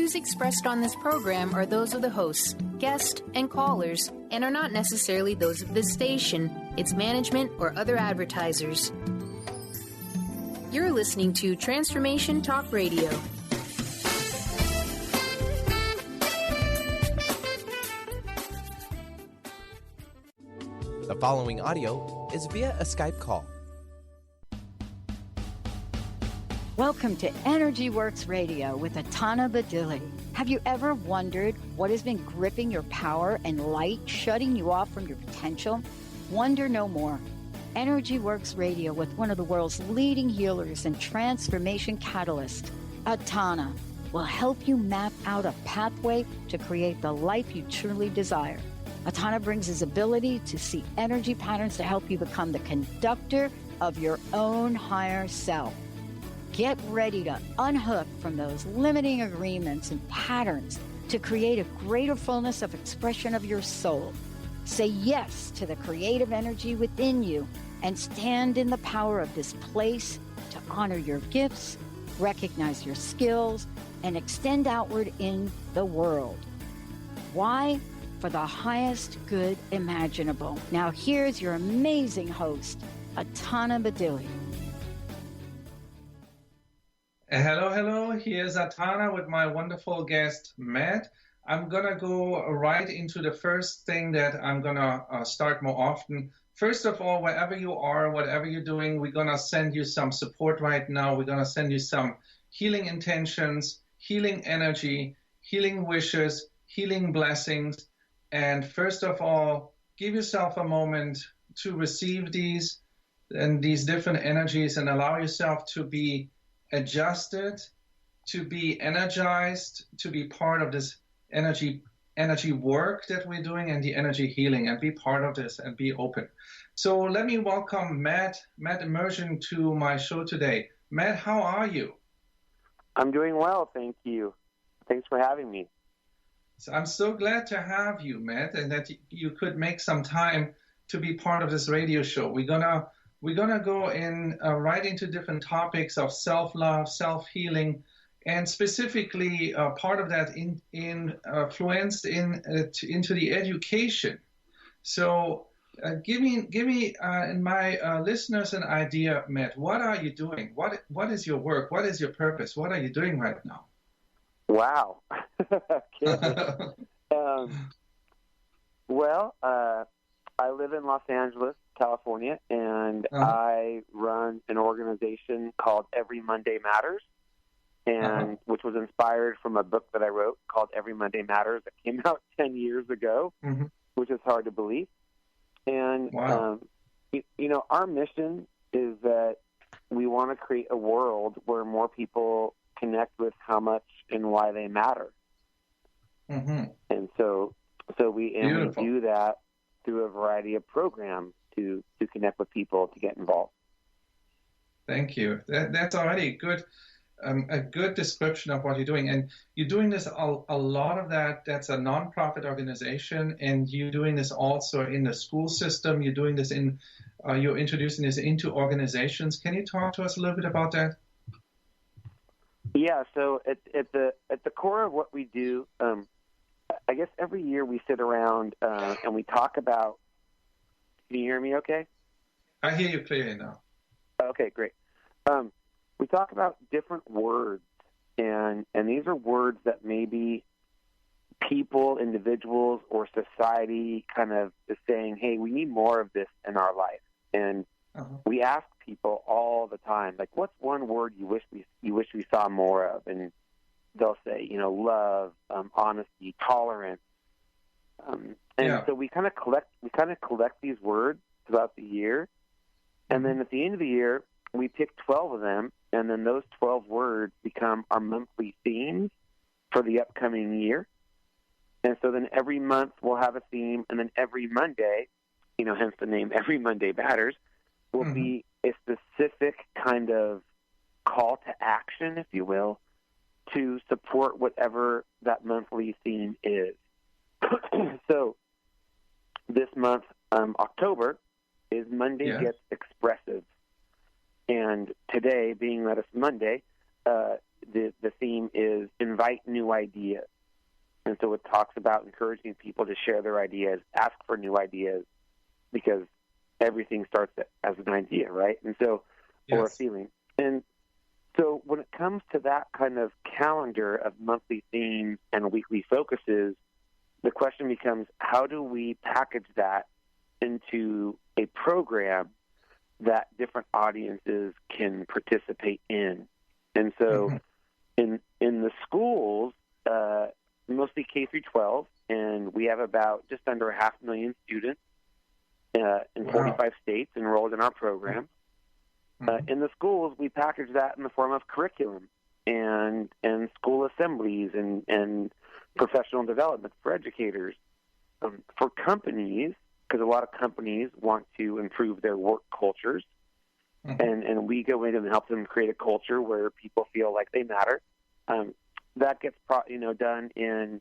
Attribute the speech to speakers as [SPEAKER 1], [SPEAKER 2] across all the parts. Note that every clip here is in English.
[SPEAKER 1] views expressed on this program are those of the hosts, guests, and callers, and are not necessarily those of this station, its management, or other advertisers. You're listening to Transformation Talk Radio.
[SPEAKER 2] The following audio is via a Skype call.
[SPEAKER 3] Welcome to Energy Works Radio with Ataana. Have you ever wondered what has been gripping your power and light, shutting you off from your potential? Wonder no more. Energy Works Radio with one of the world's leading healers and transformation catalysts, Ataana, will help you map out a pathway to create the life you truly desire. Ataana brings his ability to see energy patterns to help you become the conductor of your own higher self. Get ready to unhook from those limiting agreements and patterns to create a greater fullness of expression of your soul. Say yes to the creative energy within you and stand in the power of this place to honor your gifts, recognize your skills, and extend outward in the world. Why? For the highest good imaginable. Now here's your amazing host, Ataana.
[SPEAKER 4] Hello. Here's Ataana with my wonderful guest, Matt. I'm going to go right into the first thing that I'm going to start more often. First of all, wherever you are, whatever you're doing, we're going to send you some support right now. We're going to send you some healing intentions, healing energy, healing wishes, healing blessings. And first of all, give yourself a moment to receive these and these different energies and allow yourself to be adjusted, to be energized, to be part of this energy work that we're doing and the energy healing, and be part of this and be open. So let me welcome Matt Immersion to my show today. Matt, how are you?
[SPEAKER 5] I'm doing well, thank you. Thanks for having me.
[SPEAKER 4] So I'm so glad to have you, Matt, and that you could make some time to be part of this radio show. We're gonna go in right into different topics of self-love, self-healing, and specifically part of that influenced into the education. So give me and my listeners an idea, Matt. What are you doing? What is your work? What is your purpose? What are you doing right now?
[SPEAKER 5] Wow. I live in Los Angeles, California, and I run an organization called Every Monday Matters, and which was inspired from a book that I wrote called Every Monday Matters that came out 10 years ago, which is hard to believe. And, our mission is that we want to create a world where more people connect with how much and why they matter. And so we do that through a variety of programs to connect with people, to get involved.
[SPEAKER 4] Thank you. That's already a good description of what you're doing. And you're doing this, a lot of that's a nonprofit organization, and you're doing this also in the school system. You're doing this you're introducing this into organizations. Can you talk to us a little bit about that?
[SPEAKER 5] Yeah, so at the core of what we do, I guess every year we sit around and we talk about. Can you hear me? Okay.
[SPEAKER 4] I hear you clearly now.
[SPEAKER 5] Okay, great. We talk about different words, and these are words that maybe people, individuals, or society kind of is saying, "Hey, we need more of this in our life." And we ask people all the time, like, "What's one word you wish we saw more of?" And they'll say, love, honesty, tolerance. So we kind of collect these words throughout the year, and then at the end of the year, we pick 12 of them, and then those 12 words become our monthly themes for the upcoming year. And so then every month we'll have a theme, and then every Monday, hence the name Every Monday Matters, will be a specific kind of call to action, if you will, to support whatever that monthly theme is. So this month, October, is Monday Gets Expressive. And today, being that it's Monday, the theme is invite new ideas. And so it talks about encouraging people to share their ideas, ask for new ideas, because everything starts as an idea, right? And so, or a feeling. And so when it comes to that kind of calendar of monthly themes and weekly focuses, the question becomes, how do we package that into a program that different audiences can participate in? And so in the schools, mostly K through 12, and we have about just under 500,000 students in 45 states enrolled in our program. In the schools, we package that in the form of curriculum and school assemblies and professional development for educators. For companies, because a lot of companies want to improve their work cultures, and we go in and help them create a culture where people feel like they matter. That gets done in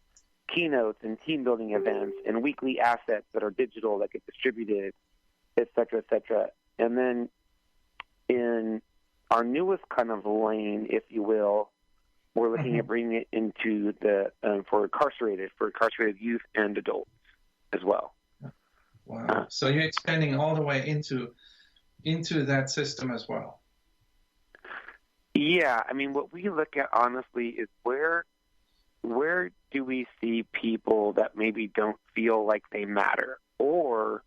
[SPEAKER 5] keynotes and team building events and weekly assets that are digital that get distributed, et cetera, et cetera. And then in our newest kind of lane, if you will, we're looking at bringing it into the for incarcerated youth and adults as well.
[SPEAKER 4] Wow! So you're expanding all the way into that system as well.
[SPEAKER 5] Yeah, I mean, what we look at honestly is where do we see people that maybe don't feel like they matter, or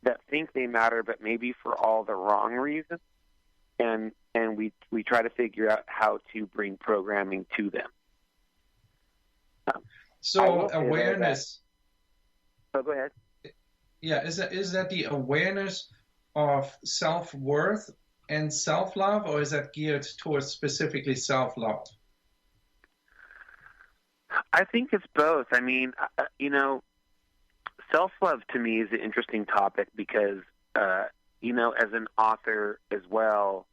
[SPEAKER 5] that think they matter but maybe for all the wrong reasons, and we try to figure out how to bring programming to them.
[SPEAKER 4] So awareness.
[SPEAKER 5] Go ahead.
[SPEAKER 4] Yeah, is that the awareness of self-worth and self-love, or is that geared towards specifically self-love?
[SPEAKER 5] I think it's both. I mean, self-love to me is an interesting topic because, as an author as well,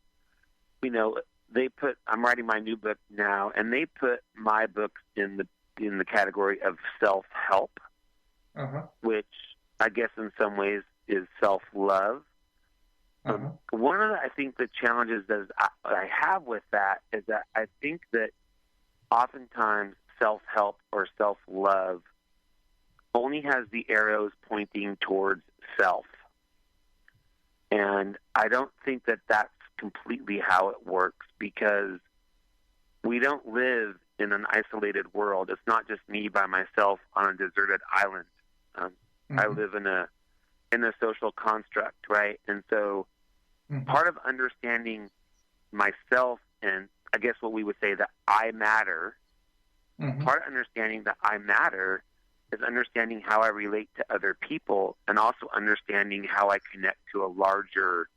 [SPEAKER 5] I'm writing my new book now, and they put my books in the category of self-help, which I guess in some ways is self-love. One of the, I think the challenges that I have with that is that I think that oftentimes self-help or self-love only has the arrows pointing towards self. And I don't think that that's completely how it works, because we don't live in an isolated world. It's not just me by myself on a deserted island. I live in a social construct, right? And so part of understanding myself, and I guess what we would say that I matter, part of understanding that I matter is understanding how I relate to other people, and also understanding how I connect to a larger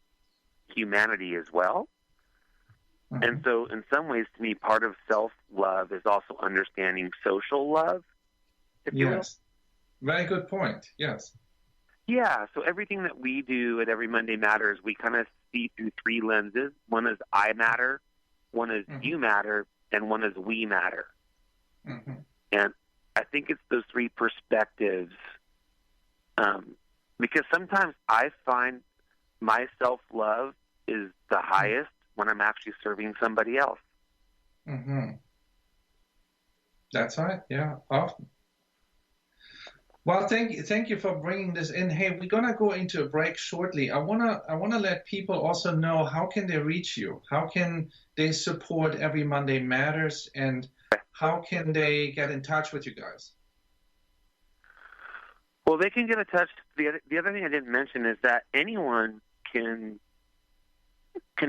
[SPEAKER 5] humanity as well. And so in some ways, to me, part of self-love is also understanding social love, if you will.
[SPEAKER 4] Very good point. Yes.
[SPEAKER 5] Yeah, so everything that we do at Every Monday Matters, we kind of see through three lenses. One is I matter, one is you matter, and one is we matter. And I think it's those three perspectives, because sometimes I find my self-love is the highest when I'm actually serving somebody else.
[SPEAKER 4] That's right. Yeah, often. Well, thank you for bringing this in. Hey, we're gonna go into a break shortly. I wanna let people also know, how can they reach you? How can they support Every Monday Matters, and how can they get in touch with you guys?
[SPEAKER 5] Well, they can get in touch. The other thing I didn't mention is that anyone can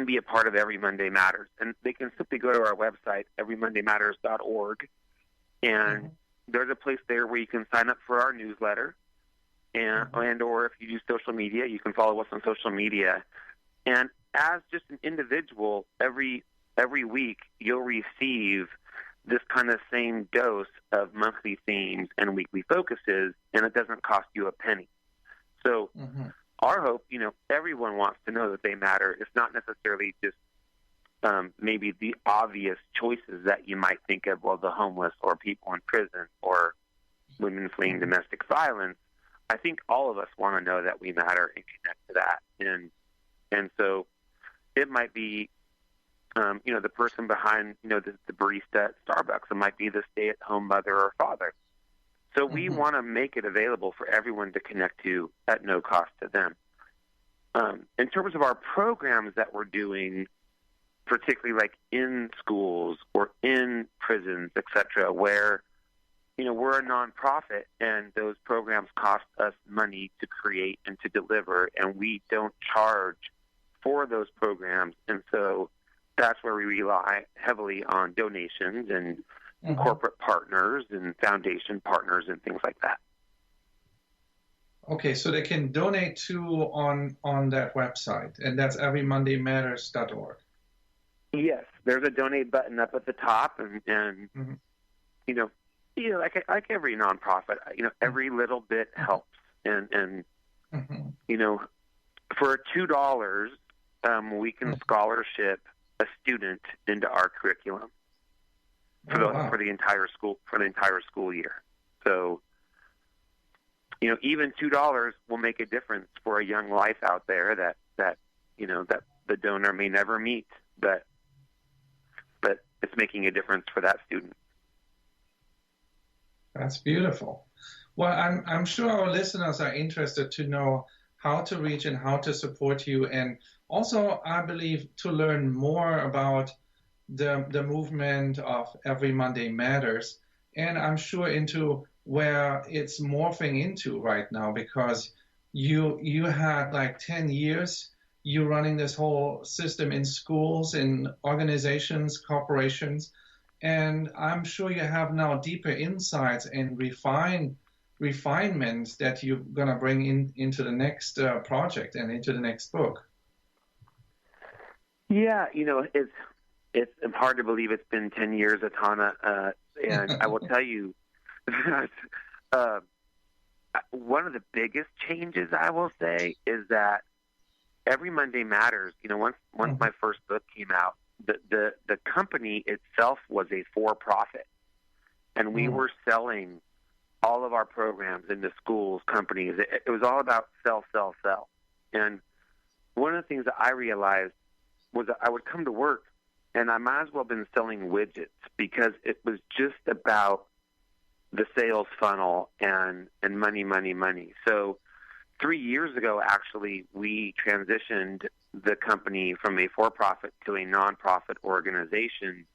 [SPEAKER 5] be a part of Every Monday Matters, and they can simply go to our website, everymondaymatters.org, and there's a place there where you can sign up for our newsletter, and or if you use social media, you can follow us on social media. And as just an individual, every week you'll receive this kind of same dose of monthly themes and weekly focuses, and it doesn't cost you a penny. So our hope, everyone wants to know that they matter. It's not necessarily just maybe the obvious choices that you might think of, well, the homeless or people in prison or women fleeing domestic violence. I think all of us want to know that we matter and connect to that. And so it might be the person behind, the barista at Starbucks. It might be the stay-at-home mother or father. So we want to make it available for everyone to connect to at no cost to them. In terms of our programs that we're doing, particularly like in schools or in prisons, et cetera, where, we're a nonprofit and those programs cost us money to create and to deliver, and we don't charge for those programs. And so that's where we rely heavily on donations and corporate partners and foundation partners and things like that.
[SPEAKER 4] Okay, so they can donate to on that website, and that's everymondaymatters.org. Yes,
[SPEAKER 5] there's a donate button up at the top, and like every nonprofit, every little bit helps, and for $2, we can scholarship a student into our curriculum for the entire school year. So, even $2 will make a difference for a young life out there that the donor may never meet, but it's making a difference for that student.
[SPEAKER 4] That's beautiful. Well, I'm sure our listeners are interested to know how to reach and how to support you, and also, I believe, to learn more about the movement of Every Monday Matters, and I'm sure into where it's morphing into right now, because you had like 10 years, you running this whole system in schools, in organizations, corporations, and I'm sure you have now deeper insights and refinements that you're going to bring into the next project and into the next book.
[SPEAKER 5] Yeah, it's hard to believe it's been 10 years, Ataana, and I will tell you that one of the biggest changes, I will say, is that Every Monday Matters. Once my first book came out, the company itself was a for-profit, and we were selling all of our programs into schools, companies. It was all about sell. And one of the things that I realized was that I would come to work and I might as well have been selling widgets, because it was just about the sales funnel and money. So 3 years ago, actually, we transitioned the company from a for-profit to a nonprofit organization.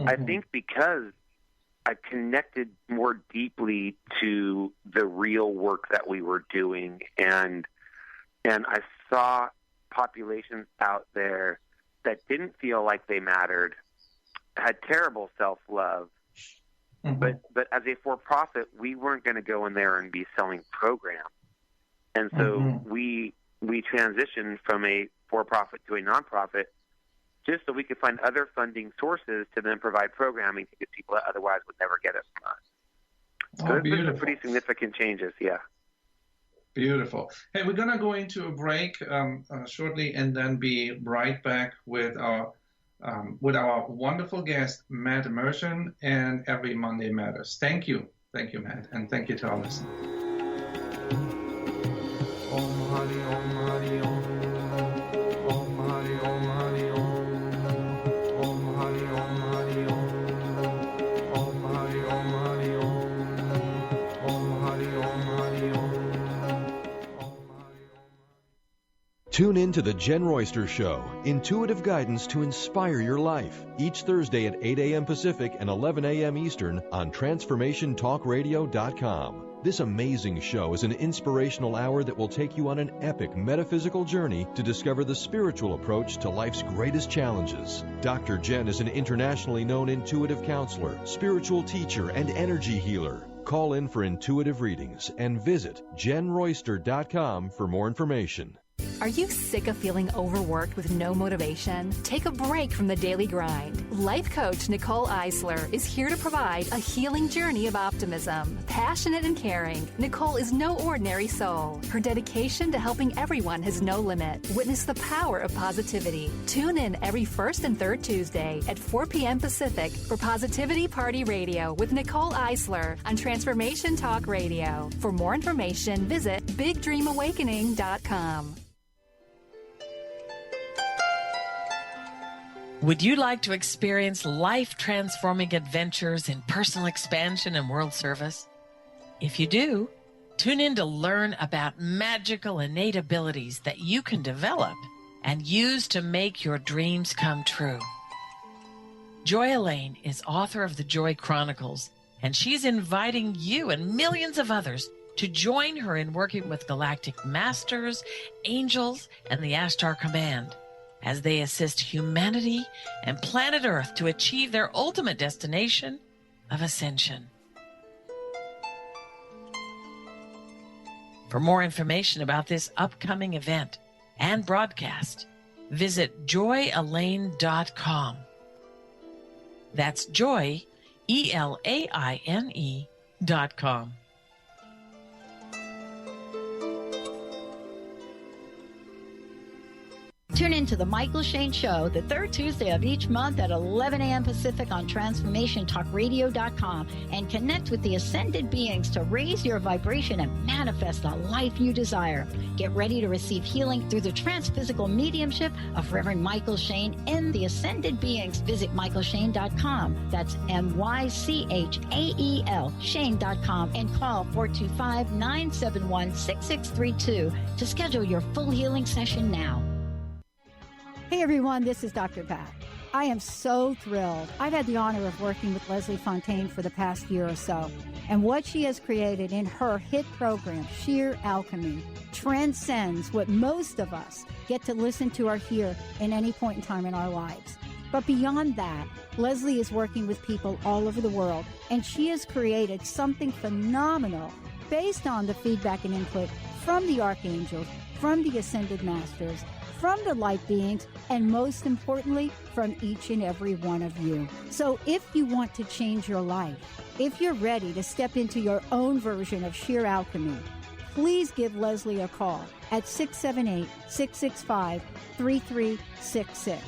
[SPEAKER 5] I think because I connected more deeply to the real work that we were doing, and I saw populations out there that didn't feel like they mattered, had terrible self-love, but as a for-profit, we weren't going to go in there and be selling programs. And so we transitioned from a for-profit to a nonprofit just so we could find other funding sources to then provide programming to get people that otherwise would never get it from us. So there's been some pretty significant changes, yeah.
[SPEAKER 4] Beautiful. Hey, we're going to go into a break shortly and then be right back with our wonderful guest, Matt Immersion, and Every Monday Matters. Thank you. Thank you, Matt, and thank you to our listeners. Om Hari Om Hari Om. Om Hari Om Hari Om. Om Hari Om Hari Om. Om Hari Om Hari Om. Om Hari Om Hari Om.
[SPEAKER 6] Tune in to The Jen Royster Show, intuitive guidance to inspire your life, each Thursday at 8 a.m. Pacific and 11 a.m. Eastern on TransformationTalkRadio.com. This amazing show is an inspirational hour that will take you on an epic metaphysical journey to discover the spiritual approach to life's greatest challenges. Dr. Jen is an internationally known intuitive counselor, spiritual teacher, and energy healer. Call in for intuitive readings and visit JenRoyster.com for more information.
[SPEAKER 7] Are you sick of feeling overworked with no motivation? Take a break from the daily grind. Life coach Nicole Eisler is here to provide a healing journey of optimism. Passionate and caring, Nicole is no ordinary soul. Her dedication to helping everyone has no limit. Witness the power of positivity. Tune in every first and third Tuesday at 4 p.m. Pacific for Positivity Party Radio with Nicole Eisler on Transformation Talk Radio. For more information, visit BigDreamAwakening.com.
[SPEAKER 8] Would you like to experience life-transforming adventures in personal expansion and world service? If you do, tune in to learn about magical innate abilities that you can develop and use to make your dreams come true. Joy Elaine is author of the Joy Chronicles, and she's inviting you and millions of others to join her in working with galactic masters, angels, and the Ashtar Command as they assist humanity and planet Earth to achieve their ultimate destination of ascension. For more information about this upcoming event and broadcast, visit joyelaine.com. That's joy, ELAINE.com.
[SPEAKER 3] Tune in to The Michael Shane Show the third Tuesday of each month at 11 a.m. Pacific on TransformationTalkRadio.com and connect with the ascended beings to raise your vibration and manifest the life you desire. Get ready to receive healing through the transphysical mediumship of Reverend Michael Shane and the ascended beings. Visit MichaelShane.com. That's MyChael, Shane.com, and call 425-971-6632 to schedule your full healing session now.
[SPEAKER 9] Hey everyone, this is Dr. Pat. I am so thrilled. I've had the honor of working with Leslie Fontaine for the past year or so, and what she has created in her hit program, Sheer Alchemy, transcends what most of us get to listen to or hear in any point in time in our lives. But beyond that, Leslie is working with people all over the world, and she has created something phenomenal based on the feedback and input from the archangels, from the ascended masters, from the light beings, and most importantly, from each and every one of you. So if you want to change your life, if you're ready to step into your own version of sheer alchemy, please give Leslie a call at 678-665-3366.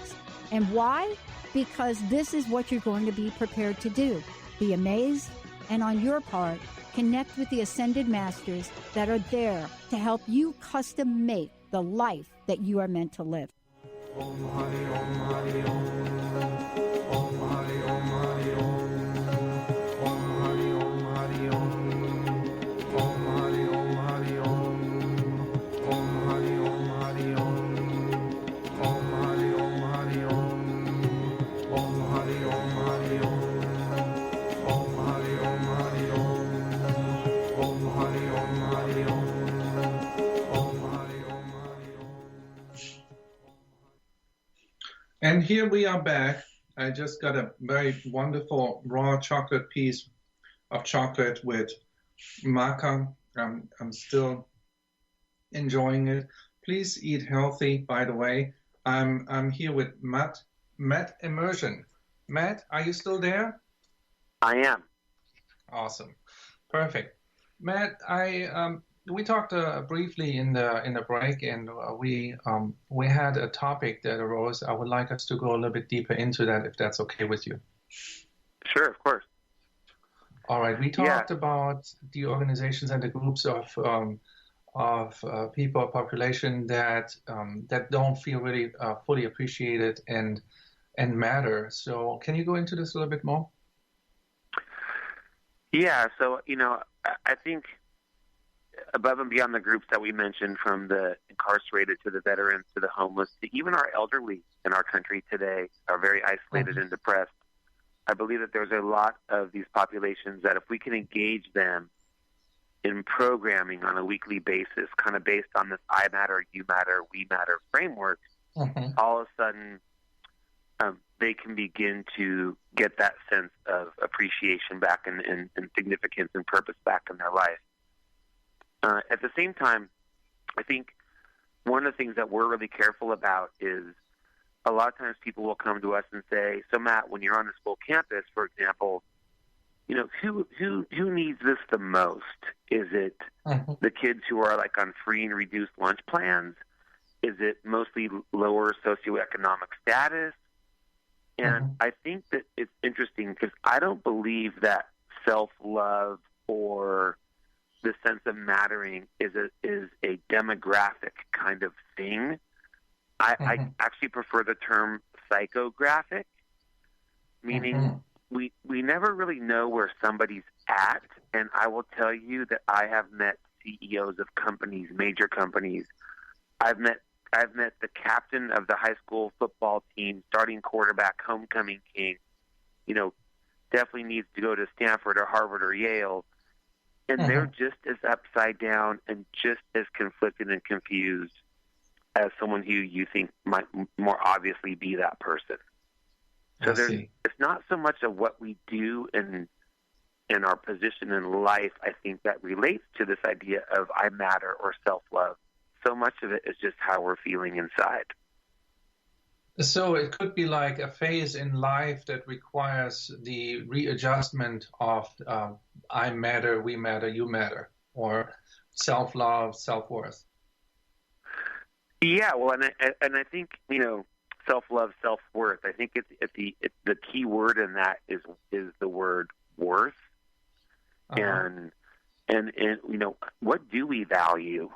[SPEAKER 9] And why? Because this is what you're going to be prepared to do. Be amazed, and on your part, connect with the ascended masters that are there to help you custom make the life that you are meant to live.
[SPEAKER 10] Om Hari Om Hari Om. Om Hari Om Hari Om. Om Hari Om Hari Om. Om Hari Om Hari Om. Om Hari Om Hari Om. Om Hari Om Hari Om. Om Hari Om Hari Om. Om Hari Om Hari Om. Om Hari Om Hari Om.
[SPEAKER 4] And here we are back. I just got a very wonderful raw chocolate piece of chocolate with maca. I'm still enjoying it. Please eat healthy, by the way. I'm here with Matt Immersion. Matt, are you still there?
[SPEAKER 5] I am.
[SPEAKER 4] Awesome. Perfect. Matt, we talked briefly in the break, and we had a topic that arose. I would like us to go a little bit deeper into that, if that's okay with you.
[SPEAKER 5] Sure, of course.
[SPEAKER 4] All right. We talked about the organizations and the groups of people, population that don't feel really fully appreciated and matter. So, can you go into this a little bit more?
[SPEAKER 5] Yeah. So, I think above and beyond the groups that we mentioned, from the incarcerated to the veterans to the homeless, to even our elderly in our country today are very isolated and depressed. I believe that there's a lot of these populations that if we can engage them in programming on a weekly basis, kind of based on this I matter, you matter, we matter framework, all of a sudden they can begin to get that sense of appreciation back and significance and purpose back in their life. At the same time, I think one of the things that we're really careful about is a lot of times people will come to us and say, so Matt, when you're on the school campus, for example, who needs this the most? Is it the kids who are like on free and reduced lunch plans? Is it mostly lower socioeconomic status? And I think that it's interesting because I don't believe that self-love or the sense of mattering is a demographic kind of thing. I actually prefer the term psychographic, meaning we never really know where somebody's at. And I will tell you that I have met CEOs of companies, major companies. I've met the captain of the high school football team, starting quarterback, homecoming king, definitely needs to go to Stanford or Harvard or Yale. And they're just as upside down and just as conflicted and confused as someone who you think might more obviously be that person. So it's not so much of what we do in our position in life, I think, that relates to this idea of I matter or self-love. So much of it is just how we're feeling inside.
[SPEAKER 4] So it could be like a phase in life that requires the readjustment of I matter, we matter, you matter, or self-love, self-worth.
[SPEAKER 5] Yeah, well, and I think, self-love, self-worth. I think it's the key word in that is the word worth. And what do we value,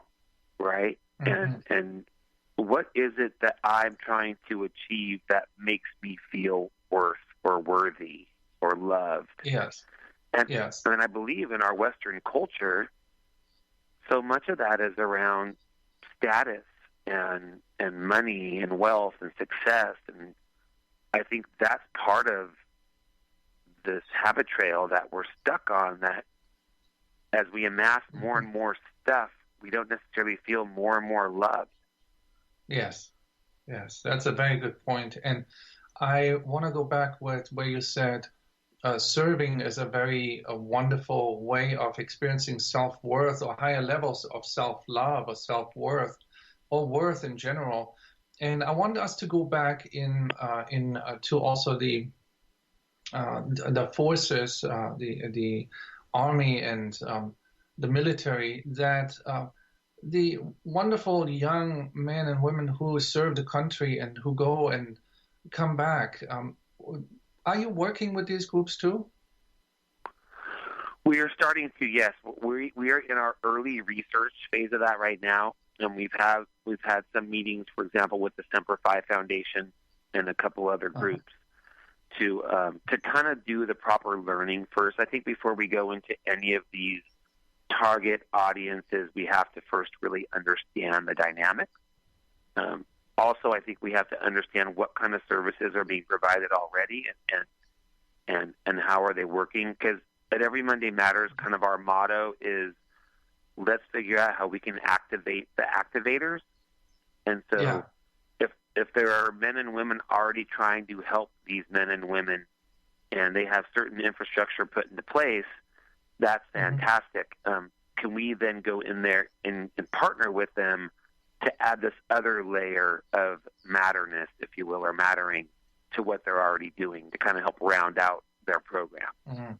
[SPEAKER 5] right? And what is it that I'm trying to achieve that makes me feel worth or worthy or loved?
[SPEAKER 4] Yes.
[SPEAKER 5] And I believe in our Western culture, so much of that is around status and money and wealth and success. And I think that's part of this habit trail that we're stuck on, that as we amass more and more stuff, we don't necessarily feel more and more loved.
[SPEAKER 4] Yes, that's a very good point. And I want to go back with where you said serving is a very wonderful way of experiencing self-worth or higher levels of self-love or self-worth or worth in general. And I want us to go back to also the forces, the army and the military, that the wonderful young men and women who serve the country and who go and come back. Are you working with these groups too?
[SPEAKER 5] We are starting to, yes. We are in our early research phase of that right now, and we've had some meetings, for example, with the Semper Fi Foundation and a couple other groups to kind of do the proper learning first. I think before we go into any of these target audiences, we have to first really understand the dynamics. Also, I think we have to understand what kind of services are being provided already and how are they working. Because at Every Monday Matters, kind of our motto is, let's figure out how we can activate the activators. And so if there are men and women already trying to help these men and women and they have certain infrastructure put into place, that's fantastic. Can we then go in there and partner with them to add this other layer of matterness, if you will, or mattering to what they're already doing to kind of help round out their program?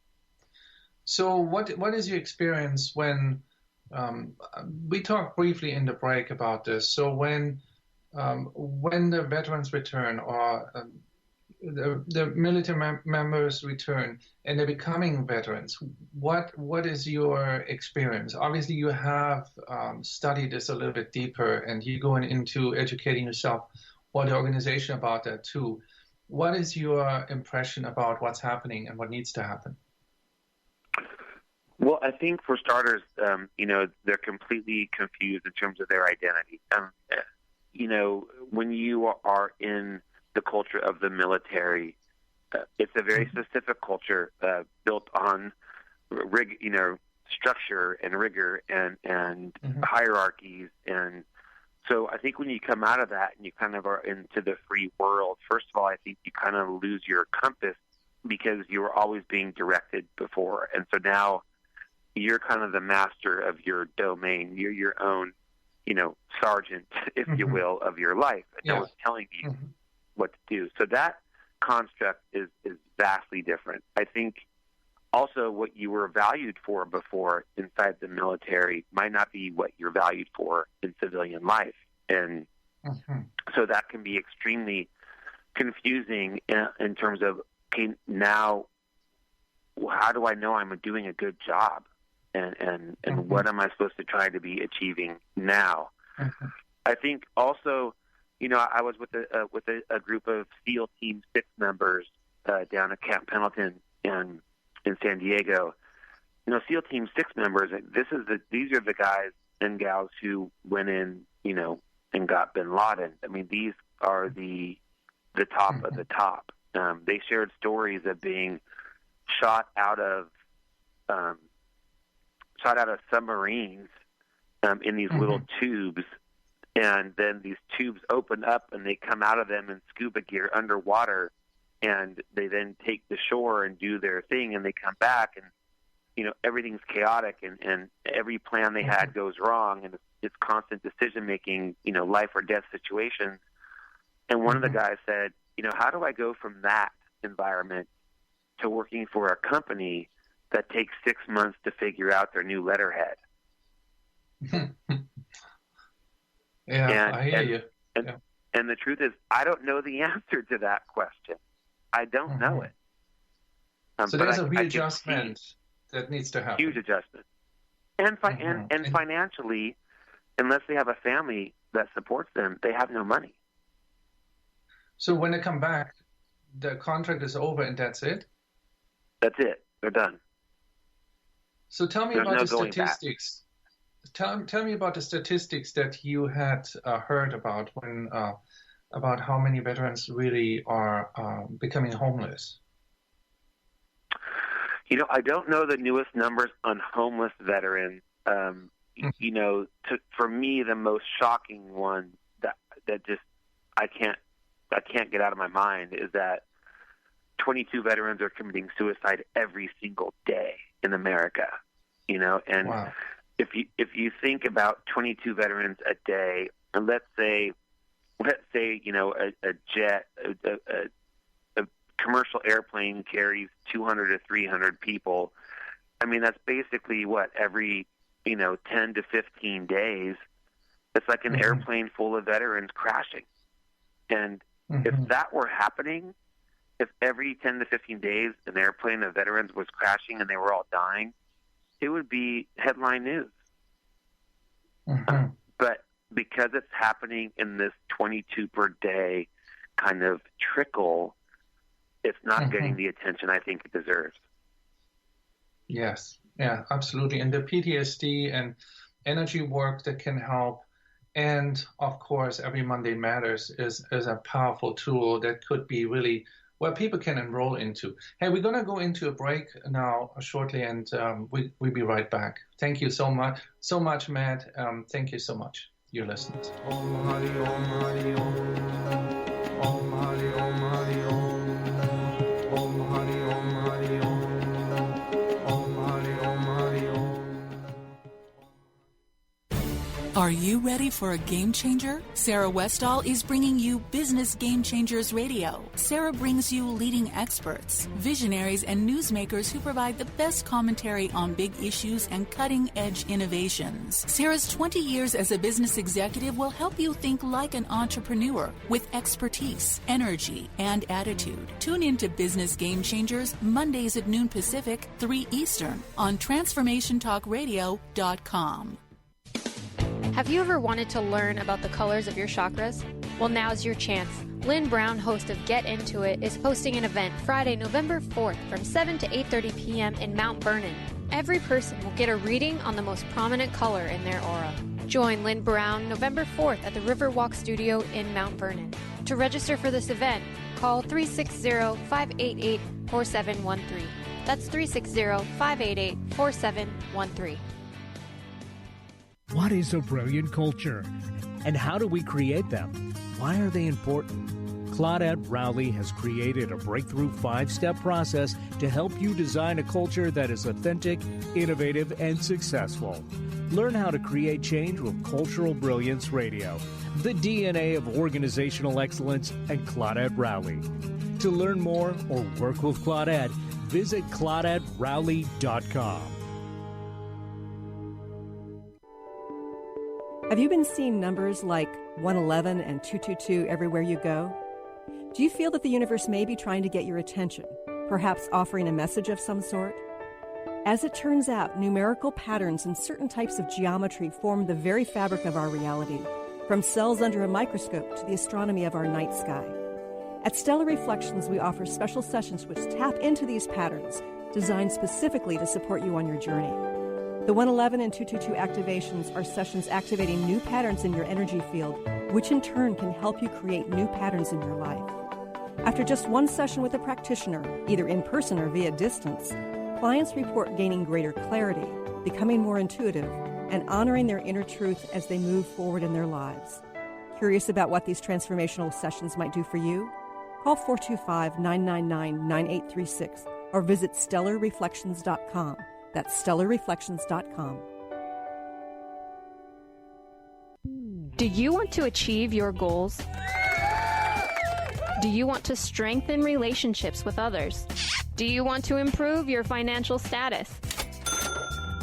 [SPEAKER 4] So what is your experience when we talked briefly in the break about this? So when the veterans return or the military members return and they're becoming veterans, what is your experience? Obviously, you have studied this a little bit deeper, and you're going into educating yourself or the organization about that too. What is your impression about what's happening and what needs to happen?
[SPEAKER 5] Well, I think for starters, they're completely confused in terms of their identity. When you are in the culture of the military, it's a very specific culture built on structure and rigor and hierarchies. And so I think when you come out of that and you kind of are into the free world, first of all, I think you kind of lose your compass because you were always being directed before. And so now you're kind of the master of your domain. You're your own, sergeant, if you will, of your life. And no one's telling you what to do. So that construct is vastly different. I think also what you were valued for before inside the military might not be what you're valued for in civilian life. And so that can be extremely confusing in terms of, okay, now how do I know I'm doing a good job? And what am I supposed to try to be achieving now? I think also, I was with a group of SEAL Team 6 members down at Camp Pendleton in San Diego. SEAL Team 6 members. These are the guys and gals who went in, and got Bin Laden. I mean, these are the top of the top. They shared stories of being shot out of submarines in these little tubes, and then these tubes open up and they come out of them in scuba gear underwater, and they then take the shore and do their thing, and they come back, and everything's chaotic, and every plan they had goes wrong, and it's constant decision making, life or death situations. And one of the guys said, how do I go from that environment to working for a company that takes 6 months to figure out their new letterhead?
[SPEAKER 4] I hear you.
[SPEAKER 5] And the truth is, I don't know the answer to that question. I don't know it.
[SPEAKER 4] So there's a readjustment that needs to happen.
[SPEAKER 5] Huge adjustment. And financially, unless they have a family that supports them, they have no money.
[SPEAKER 4] So when they come back, the contract is over and that's it?
[SPEAKER 5] That's it. They're done.
[SPEAKER 4] So tell me about the statistics. Tell me about the statistics that you had heard about when about how many veterans really are becoming homeless.
[SPEAKER 5] I don't know the newest numbers on homeless veterans. For me, the most shocking one that just I can't get out of my mind is that 22 veterans are committing suicide every single day in America. And
[SPEAKER 4] wow.
[SPEAKER 5] If you think about 22 veterans a day, and let's say a jet, a commercial airplane carries 200 to 300 people. I mean, that's basically every 10 to 15 days. It's like an airplane full of veterans crashing. And if that were happening, if every 10 to 15 days an airplane of veterans was crashing and they were all dying, it would be headline news. But because it's happening in this 22 per day kind of trickle, it's not getting the attention I think it deserves.
[SPEAKER 4] Yes, yeah, absolutely. And the PTSD and energy work that can help, and of course, Every Monday Matters is a powerful tool that could be really where people can enroll into. Hey, we're going to go into a break now shortly, and we'll be right back. Thank you so much, Matt. Thank you so much, your listeners.
[SPEAKER 10] Om Hari Om Hari Om. Om Hari Om Hari Om. Om Hari Om Hari Om. Om Hari Om Hari Om.
[SPEAKER 11] Are you ready for a game changer? Sarah Westall is bringing you Business Game Changers Radio. Sarah brings you leading experts, visionaries, and newsmakers who provide the best commentary on big issues and cutting-edge innovations. Sarah's 20 years as a business executive will help you think like an entrepreneur with expertise, energy, and attitude. Tune in to Business Game Changers Mondays at noon Pacific, 3 Eastern on TransformationTalkRadio.com.
[SPEAKER 12] Have you ever wanted to learn about the colors of your chakras? Well, now's your chance. Lynn Brown, host of Get Into It, is hosting an event Friday, November 4th from 7 to 8:30 p.m. in Mount Vernon. Every person will get a reading on the most prominent color in their aura. Join Lynn Brown November 4th at the Riverwalk Studio in Mount Vernon. To register for this event, call 360-588-4713. That's 360-588-4713.
[SPEAKER 13] What is a brilliant culture? And how do we create them? Why are they important? Claudette Rowley has created a breakthrough 5-step process to help you design a culture that is authentic, innovative, and successful. Learn how to create change with Cultural Brilliance Radio, the DNA of organizational excellence, and Claudette Rowley. To learn more or work with Claudette, visit ClaudetteRowley.com.
[SPEAKER 14] Have you been seeing numbers like 111 and 222 everywhere you go? Do you feel that the universe may be trying to get your attention, perhaps offering a message of some sort? As it turns out, numerical patterns and certain types of geometry form the very fabric of our reality. from cells under a microscope to the astronomy of our night sky. At Stellar Reflections, we offer special sessions which tap into these patterns, designed specifically to support you on your journey. The 111 and 222 activations are sessions activating new patterns in your energy field, which in turn can help you create new patterns in your life. After just one session with a practitioner, either in person or via distance, clients report gaining greater clarity, becoming more intuitive, and honoring their inner truth as they move forward in their lives. Curious about what these transformational sessions might do for you? Call 425-999-9836 or visit stellarreflections.com. That's stellarreflections.com.
[SPEAKER 12] Do you want to achieve your goals? Do you want to strengthen relationships with others? Do you want to improve your financial status?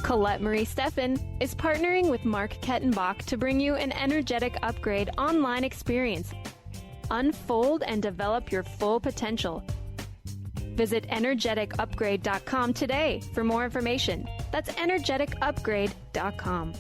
[SPEAKER 12] Colette Marie Steffen is partnering with Mark Kettenbach to bring you an energetic upgrade online experience. Unfold and develop your full potential. Visit energeticupgrade.com today for more information. That's energeticupgrade.com.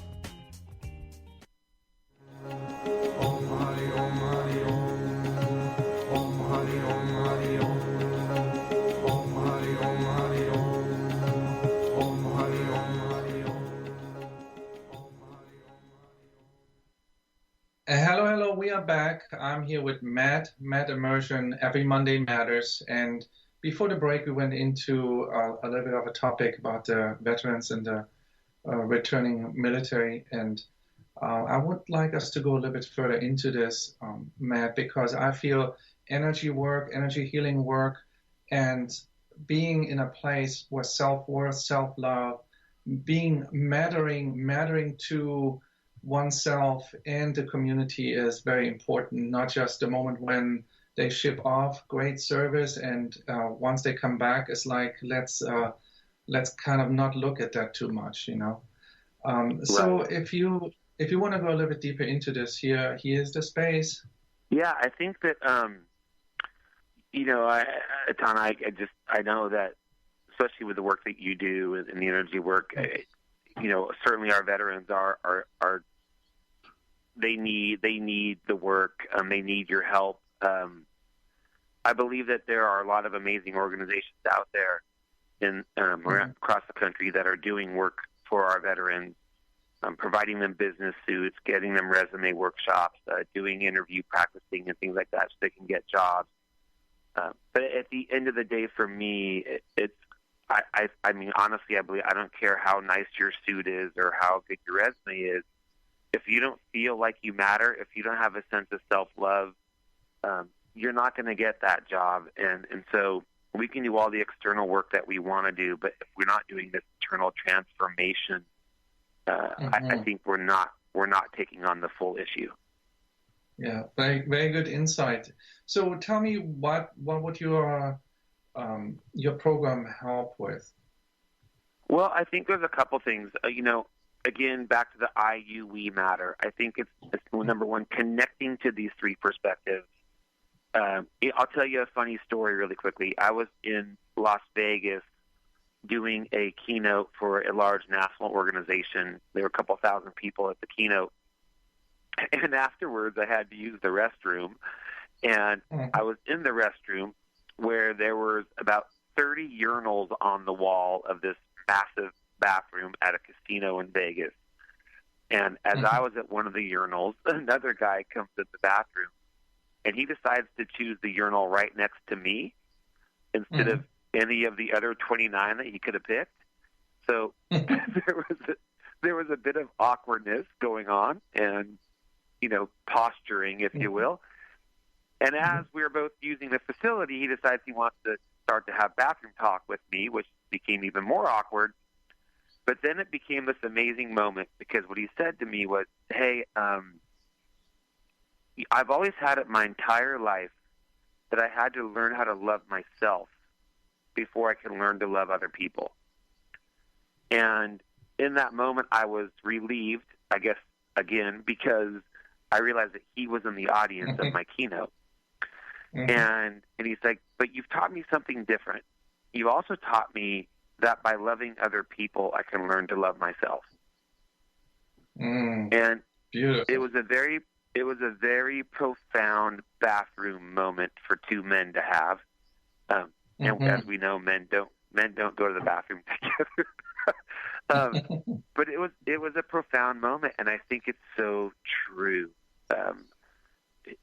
[SPEAKER 4] Hello, we are back. I'm here with Matt Immersion, Every Monday Matters. And before the break, we went into a little bit of a topic about the veterans and the returning military. And I would like us to go a little bit further into this, Matt, because I feel energy work, energy healing work, and being in a place where self-worth, self-love, being mattering to oneself and the community is very important, not just the moment when they ship off, great service, and once they come back, it's like, let's kind of not look at that too much, you know. So if you want to go a little bit deeper into this, here's the space.
[SPEAKER 5] Yeah, I think that, Ataana, I know that, especially with the work that you do and the energy work, certainly our veterans are they need the work. They need your help. I believe that there are a lot of amazing organizations out there across the country that are doing work for our veterans, providing them business suits, getting them resume workshops, doing interview practicing and things like that so they can get jobs. But at the end of the day, for me, I mean, honestly, I believe I don't care how nice your suit is or how good your resume is. If you don't feel like you matter, if you don't have a sense of self-love, you're not going to get that job. And so we can do all the external work that we want to do, but if we're not doing this internal transformation, I think we're not taking on the full issue.
[SPEAKER 4] Yeah, very, very good insight. So tell me, what would your program help with?
[SPEAKER 5] Well, I think there's a couple things. Again, back to the we matter. I think it's number one, connecting to these three perspectives. I'll tell you a funny story really quickly. I was in Las Vegas doing a keynote for a large national organization. There were a couple thousand people at the keynote. And afterwards, I had to use the restroom. And I was in the restroom where there was about 30 urinals on the wall of this massive bathroom at a casino in Vegas. And as I was at one of the urinals, another guy comes to the bathroom, and he decides to choose the urinal right next to me instead of any of the other 29 that he could have picked. So there was a bit of awkwardness going on and, posturing, if you will. And as we were both using the facility, he decides he wants to start to have bathroom talk with me, which became even more awkward. But then it became this amazing moment because what he said to me was, hey, I've always had it my entire life that I had to learn how to love myself before I can learn to love other people. And in that moment, I was relieved, I guess, again, because I realized that he was in the audience of my keynote. And he's like, but you've taught me something different. You also taught me that by loving other people, I can learn to love myself. And
[SPEAKER 4] beautiful.
[SPEAKER 5] It was a very it was a very profound bathroom moment for two men to have. And as we know, men don't go to the bathroom together. But it was a profound moment, and I think it's so true.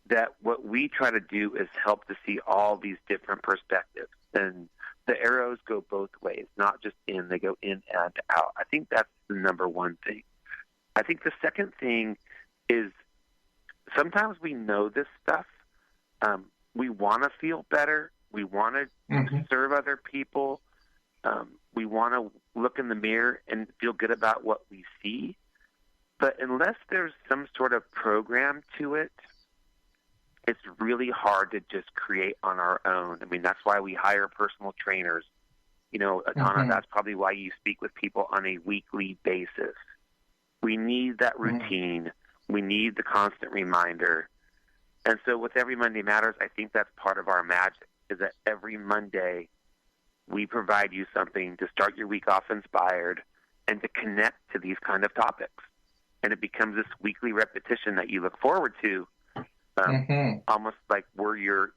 [SPEAKER 5] That what we try to do is help to see all these different perspectives, and the arrows go both ways, not just in, they go in and out. I think that's the number one thing. I think the second thing is sometimes we know this stuff. We want to feel better. We want to serve other people. We want to look in the mirror and feel good about what we see. But unless there's some sort of program to it, it's really hard to just create on our own. I mean, that's why we hire personal trainers. You know, Ataana, that's probably why you speak with people on a weekly basis. We need that routine. We need the constant reminder. And so with Every Monday Matters, I think that's part of our magic, is that every Monday we provide you something to start your week off inspired and to connect to these kind of topics. And it becomes this weekly repetition that you look forward to, almost like we're your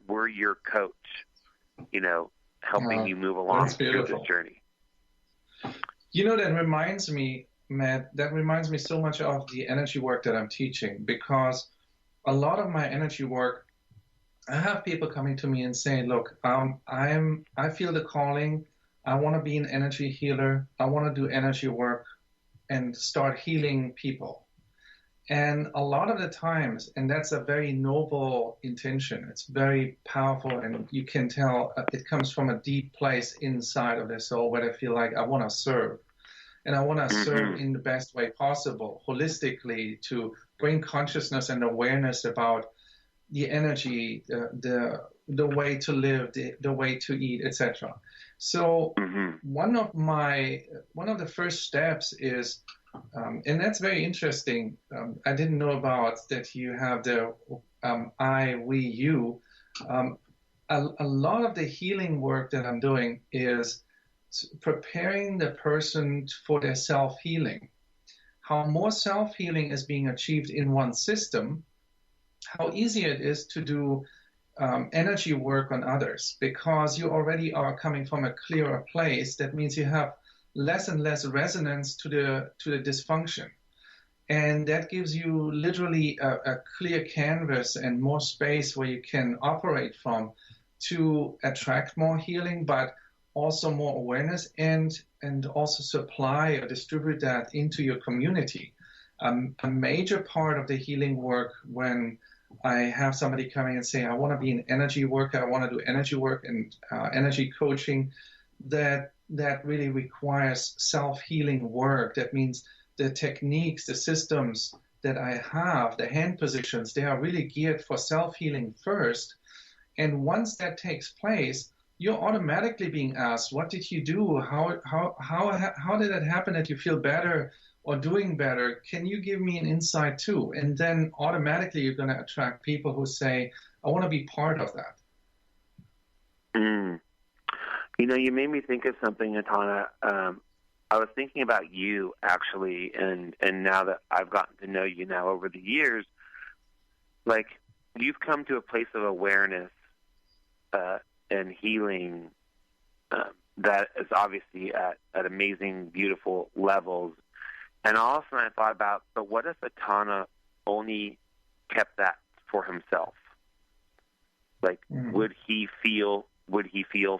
[SPEAKER 5] coach, you know, helping you move along through this journey.
[SPEAKER 4] You know, that reminds me, Matt, so much of the energy work that I'm teaching, because a lot of my energy work, I have people coming to me and saying, look, I feel the calling. I want to be an energy healer. I want to do energy work and start healing people. And a lot of the times, and that's a very noble intention, it's very powerful, and you can tell it comes from a deep place inside of their soul where they feel like, I want to serve. And I want to serve in the best way possible, holistically, to bring consciousness and awareness about the energy, the way to live, the way to eat, etc. So one of the first steps is, and that's very interesting. I didn't know about that. You have the I, we, you. A lot of the healing work that I'm doing is preparing the person for their self-healing. How more self-healing is being achieved in one system, how easy it is to do energy work on others, because you already are coming from a clearer place. That means you have less and less resonance to the dysfunction. And that gives you literally a clear canvas and more space where you can operate from to attract more healing, but also more awareness, and also supply or distribute that into your community. A major part of the healing work, when I have somebody coming and say, I want to be an energy worker, I want to do energy work and energy coaching, that really requires self-healing work. That means the techniques, the systems that I have, the hand positions, they are really geared for self-healing first. And once that takes place, you're automatically being asked, what did you do? How did it happen that you feel better or doing better? Can you give me an insight too? And then automatically you're going to attract people who say, I want to be part of that.
[SPEAKER 5] You know, you made me think of something, Ataana. I was thinking about you, actually, and now that I've gotten to know you now over the years, like, you've come to a place of awareness and healing that is obviously at amazing, beautiful levels. And also I thought about, but what if Ataana only kept that for himself? Like, would he feel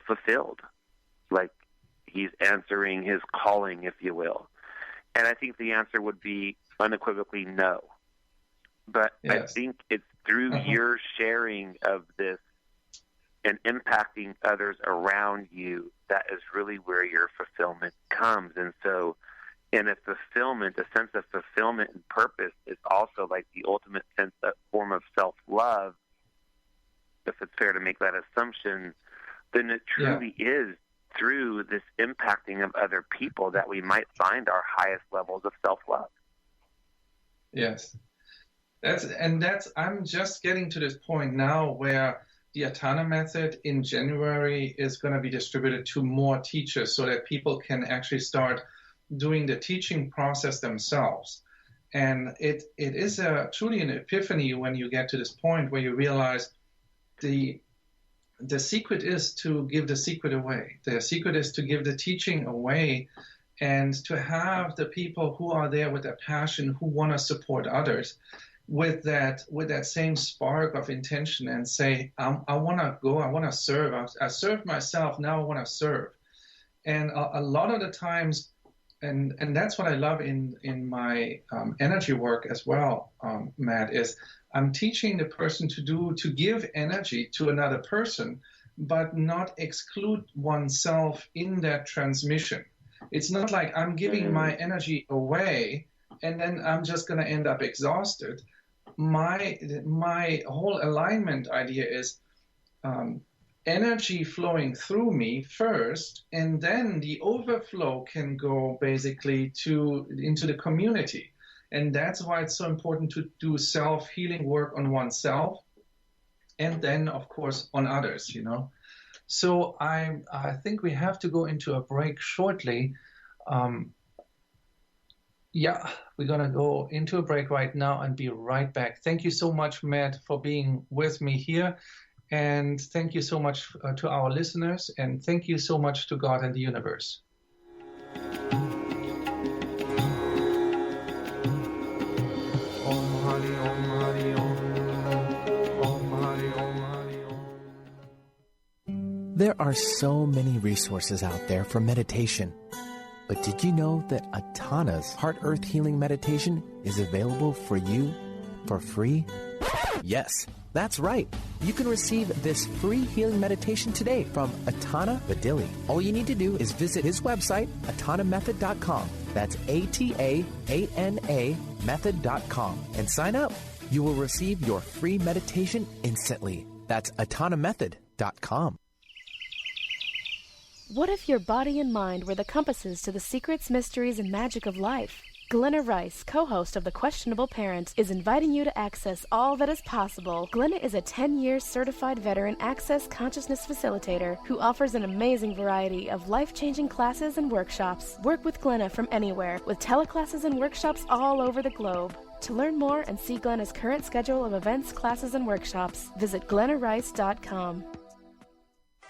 [SPEAKER 5] fulfilled? Like he's answering his calling, if you will. And I think the answer would be unequivocally no. But yes. I think it's through your sharing of this and impacting others around you that is really where your fulfillment comes. And so in a sense of fulfillment and purpose is also like the ultimate form of self-love, if it's fair to make that assumption, then it truly is through this impacting of other people that we might find our highest levels of self-love.
[SPEAKER 4] Yes. I'm just getting to this point now where the Ataana method in January is going to be distributed to more teachers so that people can actually start doing the teaching process themselves. And it is truly an epiphany when you get to this point where you realize the secret is to give the secret away. The secret is to give the teaching away, and to have the people who are there with a passion, who want to support others, with that same spark of intention, and say, I want to go, I want to serve. I served myself, now I want to serve. And a lot of the times, and that's what I love in my energy work as well, Matt, is I'm teaching the person to give energy to another person, but not exclude oneself in that transmission. It's not like I'm giving my energy away and then I'm just going to end up exhausted. My whole alignment idea is energy flowing through me first, and then the overflow can go basically into the community. And that's why it's so important to do self-healing work on oneself, and then, of course, on others, So I think we have to go into a break shortly. We're going to go into a break right now and be right back. Thank you so much, Matt, for being with me here. And thank you so much to our listeners. And thank you so much to God and the universe.
[SPEAKER 2] There are so many resources out there for meditation. But did you know that Ataana's Heart Earth Healing Meditation is available for you for free? Yes, that's right. You can receive this free healing meditation today from Ataana Badili. All you need to do is visit his website, ataanamethod.com. That's ATAANA method.com, and sign up. You will receive your free meditation instantly. That's ataanamethod.com.
[SPEAKER 15] What if your body and mind were the compasses to the secrets, mysteries, and magic of life? Glenna Rice, co-host of The Questionable Parent, is inviting you to access all that is possible. Glenna is a 10-year certified veteran access consciousness facilitator who offers an amazing variety of life-changing classes and workshops. Work with Glenna from anywhere, with teleclasses and workshops all over the globe. To learn more and see Glenna's current schedule of events, classes, and workshops, visit glennarice.com.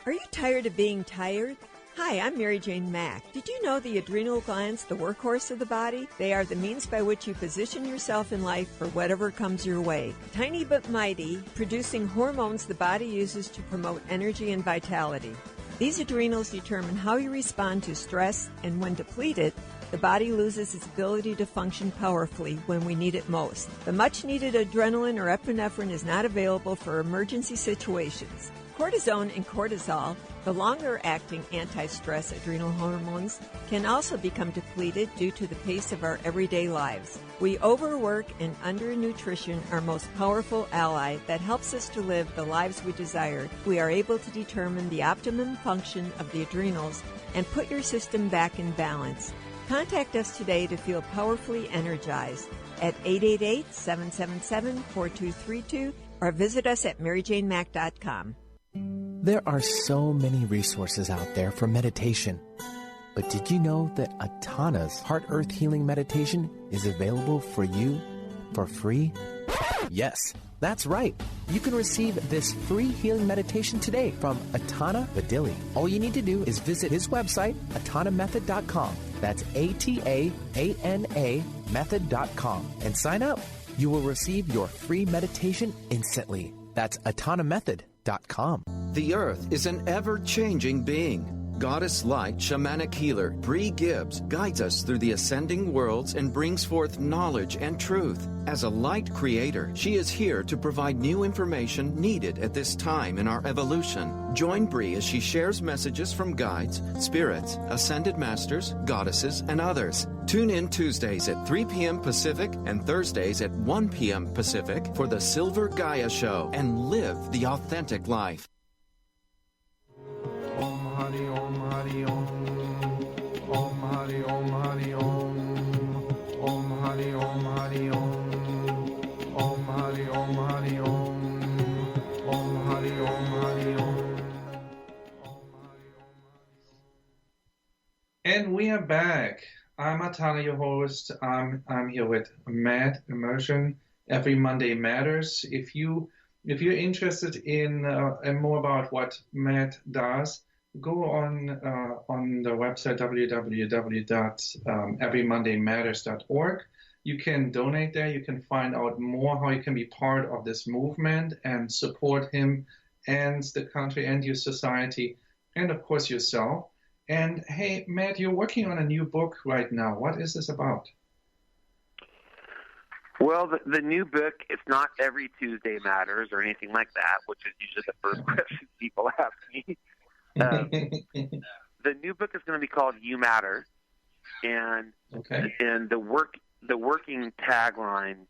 [SPEAKER 16] Are you tired of being tired? Hi, I'm Mary Jane Mack. Did you know the adrenal glands, the workhorse of the body? They are the means by which you position yourself in life for whatever comes your way. Tiny but mighty, producing hormones the body uses to promote energy and vitality. These adrenals determine how you respond to stress, and when depleted, the body loses its ability to function powerfully when we need it most. The much-needed adrenaline or epinephrine is not available for emergency situations. Cortisone and cortisol, the longer-acting anti-stress adrenal hormones, can also become depleted due to the pace of our everyday lives. We overwork and undernutrition, our most powerful ally that helps us to live the lives we desire. We are able to determine the optimum function of the adrenals and put your system back in balance. Contact us today to feel powerfully energized at 888-777-4232 or visit us at maryjanemack.com.
[SPEAKER 2] There are so many resources out there for meditation. But did you know that Ataana's Heart Earth Healing Meditation is available for you for free? Yes, that's right. You can receive this free healing meditation today from Ataana Badili. All you need to do is visit his website, ataanamethod.com. That's ATAANA method.com, and sign up. You will receive your free meditation instantly. That's ataanamethod.com.
[SPEAKER 17] The Earth is an ever-changing being. Goddess Light Shamanic Healer Bree Gibbs guides us through the ascending worlds and brings forth knowledge and truth. As a light creator, she is here to provide new information needed at this time in our evolution. Join Bree as she shares messages from guides, spirits, ascended masters, goddesses, and others. Tune in Tuesdays at 3 p.m. Pacific and Thursdays at 1 p.m. Pacific for the Silver Gaia Show and live the authentic life.
[SPEAKER 10] Om Hari Om Hari Om. Om Hari Om Hari Om. Om Hari Om Hari Om. Om Hari Om Hari Om. Om Hari Om Hari Om.
[SPEAKER 4] And we are back. I'm Ataana, your host. I'm here with Matt Immersion. Every Monday Matters. If you're interested in and more about what Matt does, go on the website www.everymondaymatters.org. You can donate there. You can find out more how you can be part of this movement and support him and the country and your society and, of course, yourself. And, hey, Matt, you're working on a new book right now. What is this about?
[SPEAKER 5] Well, the new book, it's not Every Tuesday Matters or anything like that, which is usually the first question people ask me. The new book is going to be called You Matter. And the working tagline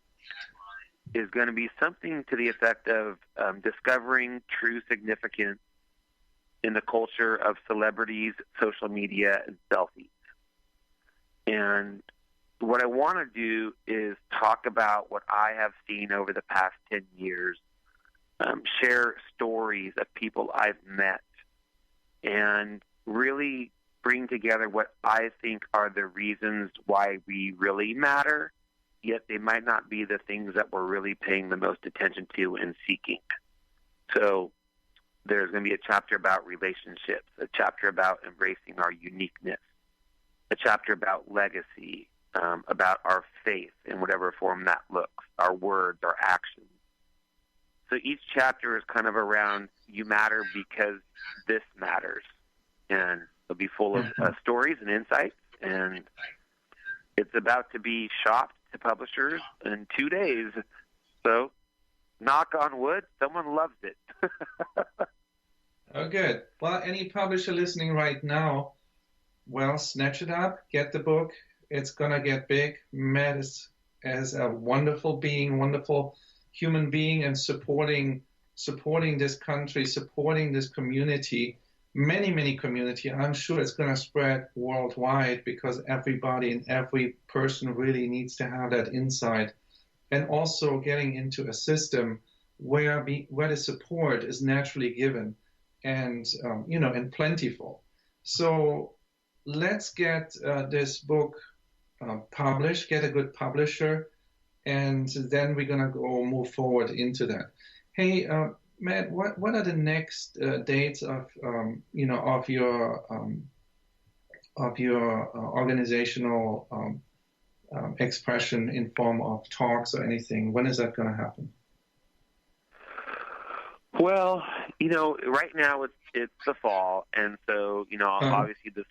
[SPEAKER 5] is going to be something to the effect of discovering true significance in the culture of celebrities, social media, and selfies. And what I want to do is talk about what I have seen over the past 10 years, share stories of people I've met, and really bring together what I think are the reasons why we really matter, yet they might not be the things that we're really paying the most attention to and seeking. So there's going to be a chapter about relationships, a chapter about embracing our uniqueness, a chapter about legacy, about our faith in whatever form that looks, our words, our actions. So each chapter is kind of around you matter because this matters. And it'll be full of stories and insights. And it's about to be shopped to publishers in 2 days. So knock on wood, someone loves it.
[SPEAKER 4] Oh, good. Well, any publisher listening right now, well, snatch it up, get the book. It's going to get big. Matt is as a wonderful being, wonderful human being, and supporting this country, supporting this community, many community. I'm sure it's going to spread worldwide because everybody and every person really needs to have that insight. And also getting into a system where the support is naturally given and, and plentiful. So let's get this book published, get a good publisher, and then we're going to move forward into that. Hey, Matt, what are the next dates of your organizational expression in form of talks or anything? When is that going to happen?
[SPEAKER 5] Well, right now it's the fall, and so obviously the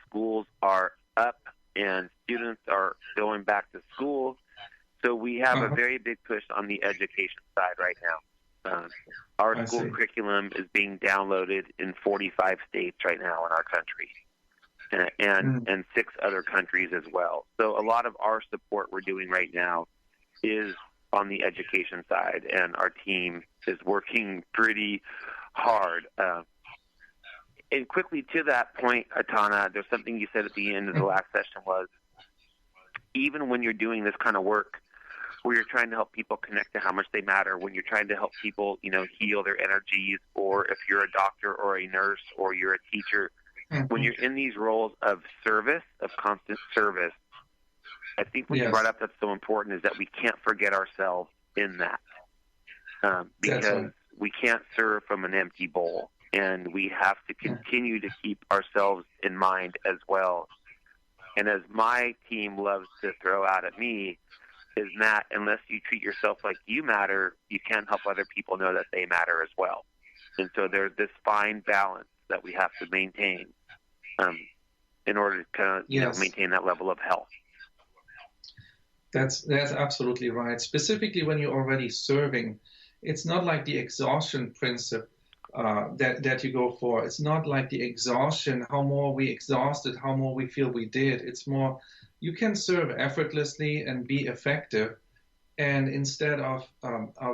[SPEAKER 5] schools are up and students are going back to school. So we have a very big push on the education side right now. Our school curriculum is being downloaded in 45 states right now in our country, and 6 other countries as well. So a lot of our support we're doing right now is on the education side, and our team is working pretty hard. And quickly to that point, Ataana, there's something you said at the end of the last session was, even when you're doing this kind of work, where you're trying to help people connect to how much they matter, when you're trying to help people, heal their energies, or if you're a doctor or a nurse or you're a teacher, when you're in these roles of service, of constant service, I think what you brought up that's so important is that we can't forget ourselves in that, because we can't serve from an empty bowl, and we have to continue to keep ourselves in mind as well. And as my team loves to throw out at me, is Matt, unless you treat yourself like you matter, you can't help other people know that they matter as well. And so there's this fine balance that we have to maintain in order to kind of maintain that level of health.
[SPEAKER 4] That's absolutely right. Specifically when you're already serving, it's not like the exhaustion principle that you go for. It's not like the exhaustion, how more we exhausted, how more we feel we did. It's more, you can serve effortlessly and be effective, and instead of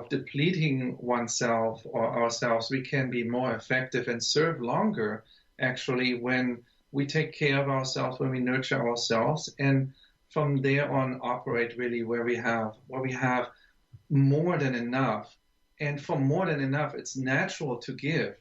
[SPEAKER 4] depleting oneself or ourselves, we can be more effective and serve longer, actually, when we take care of ourselves, when we nurture ourselves, and from there on operate really where we have more than enough. And for more than enough, it's natural to give.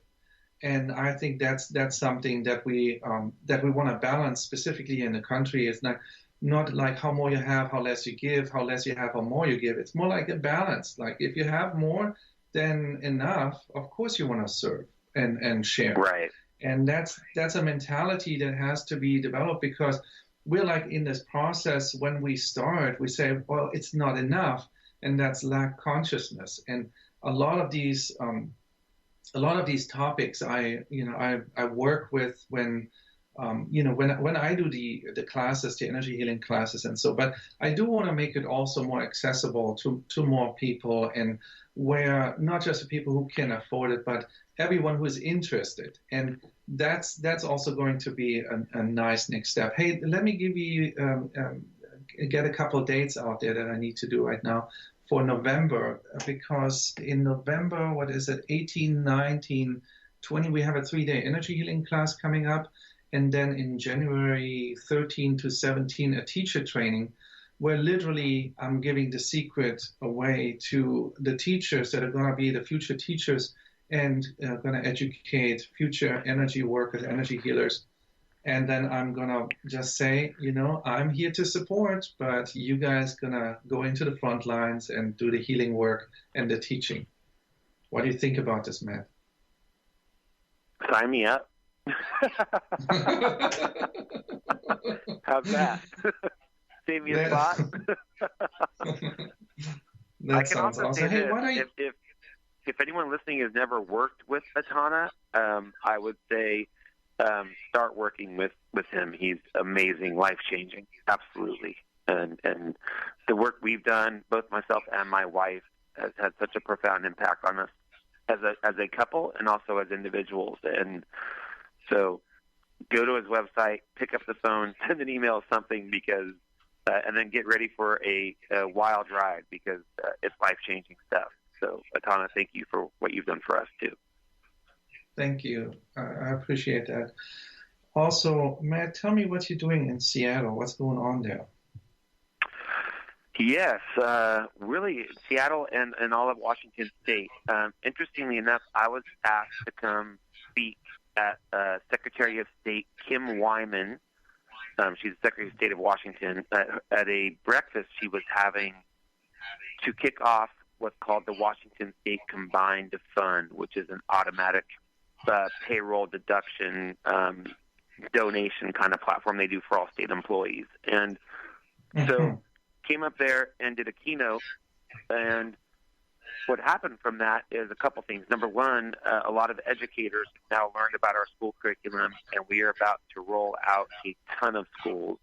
[SPEAKER 4] And I think that's something that we want to balance specifically in the country. It's not like how more you have, how less you give, how less you have, how more you give. It's more like a balance. Like if you have more than enough, of course you want to serve and share.
[SPEAKER 5] Right.
[SPEAKER 4] And that's a mentality that has to be developed, because we're like in this process. When we start, we say, well, it's not enough, and that's lack consciousness. And a lot of these topics I work with when I do the classes, the energy healing classes, and so. But I do want to make it also more accessible to more people, and where not just the people who can afford it, but everyone who is interested. And that's also going to be a nice next step. Hey, let me give you get a couple of dates out there that I need to do right now for November, because in November, 18, 19, 20, we have a 3-day energy healing class coming up. And then in January 13 to 17, a teacher training, where literally I'm giving the secret away to the teachers that are going to be the future teachers and going to educate future energy workers, energy healers. And then I'm going to just say, I'm here to support, but you guys going to go into the front lines and do the healing work and the teaching. What do you think about this, Matt?
[SPEAKER 5] Sign me up. How's that? Save me a spot.
[SPEAKER 4] That sounds awesome. Hey, why don't you...
[SPEAKER 5] If anyone listening has never worked with Ataana, I would say start working with him. He's amazing, life-changing, absolutely. And the work we've done, both myself and my wife, has had such a profound impact on us as a couple and also as individuals. And so go to his website, pick up the phone, send an email, something, because and then get ready for a wild ride, because it's life-changing stuff. So, Ataana, thank you for what you've done for us, too.
[SPEAKER 4] Thank you. I appreciate that. Also, Matt, tell me what you're doing in Seattle. What's going on there?
[SPEAKER 5] Yes, really, Seattle and all of Washington State. Interestingly enough, I was asked to come speak at Secretary of State Kim Wyman. She's the Secretary of State of Washington, at a breakfast she was having to kick off what's called the Washington State Combined Fund, which is an automatic payroll deduction donation kind of platform they do for all state employees. And so came up there and did a keynote, and what happened from that is a couple things. Number one, a lot of educators now learned about our school curriculum, and we are about to roll out a ton of schools.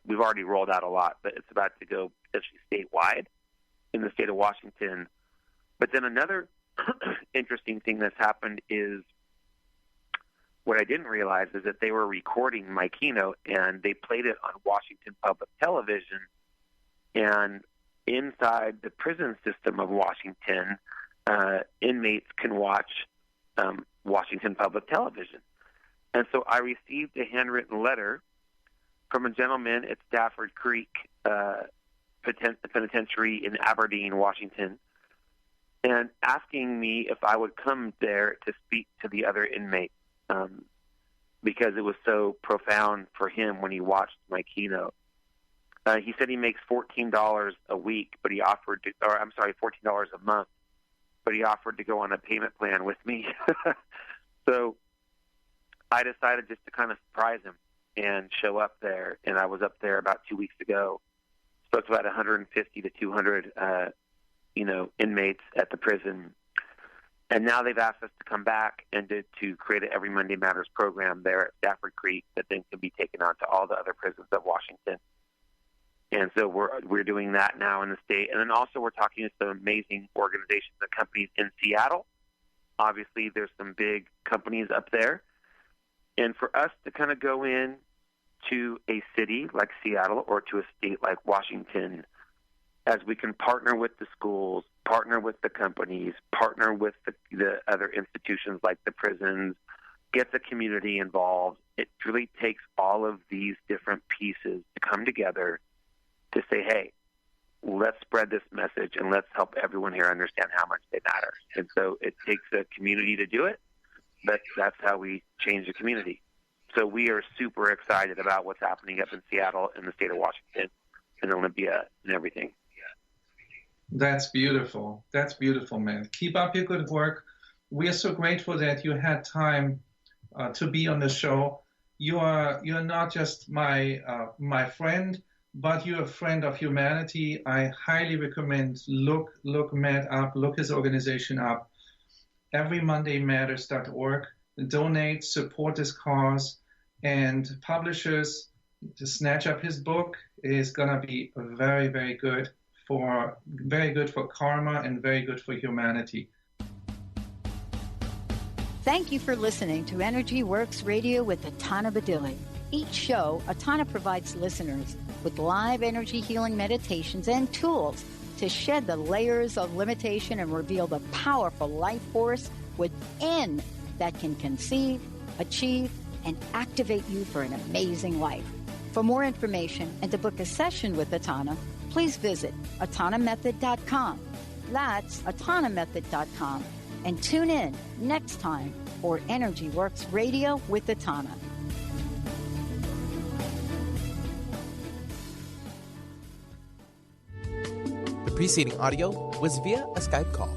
[SPEAKER 5] We've already rolled out a lot, but it's about to go potentially statewide in the state of Washington. But then another interesting thing that's happened is, what I didn't realize is that they were recording my keynote, and they played it on Washington Public Television. And inside the prison system of Washington, inmates can watch Washington Public Television. And so I received a handwritten letter from a gentleman at Stafford Creek Penitentiary in Aberdeen, Washington, and asking me if I would come there to speak to the other inmates, because it was so profound for him when he watched my keynote. He said he makes $14 a week, but he offered to, or I'm sorry, $14 a month, but he offered to go on a payment plan with me. So I decided just to kind of surprise him and show up there. And I was up there about 2 weeks ago. Spoke to about 150 to 200, inmates at the prison. And now they've asked us to come back and to create an Every Monday Matters program there at Stafford Creek that then can be taken on to all the other prisons of Washington. And so we're doing that now in the state. And then also we're talking to some amazing organizations and companies in Seattle. Obviously, there's some big companies up there. And for us to kind of go in to a city like Seattle or to a state like Washington, as we can partner with the schools, partner with the companies, partner with the other institutions like the prisons, get the community involved. It really takes all of these different pieces to come together to say, hey, let's spread this message and let's help everyone here understand how much they matter. And so it takes a community to do it. that's how we change the community. So we are super excited about what's happening up in Seattle and the state of Washington and Olympia and everything.
[SPEAKER 4] That's beautiful. That's beautiful, man. Keep up your good work. We are so grateful that you had time to be on the show. You're not just my friend, but you're a friend of humanity. I highly recommend look Matt up, look his organization up. EveryMondayMatters.org. Donate, support this cause, and publishers to snatch up his book is gonna be very, very good for karma and very good for humanity.
[SPEAKER 3] Thank you for listening to Energy Works Radio with Ataana Badili. Each show, Ataana provides listeners with live energy healing meditations and tools to shed the layers of limitation and reveal the powerful life force within that can conceive, achieve, and activate you for an amazing life. For more information and to book a session with Ataana, please visit AtaanaMethod.com. That's AtaanaMethod.com. And tune in next time for Energy Works Radio with Ataana.
[SPEAKER 2] The preceding audio was via a Skype call.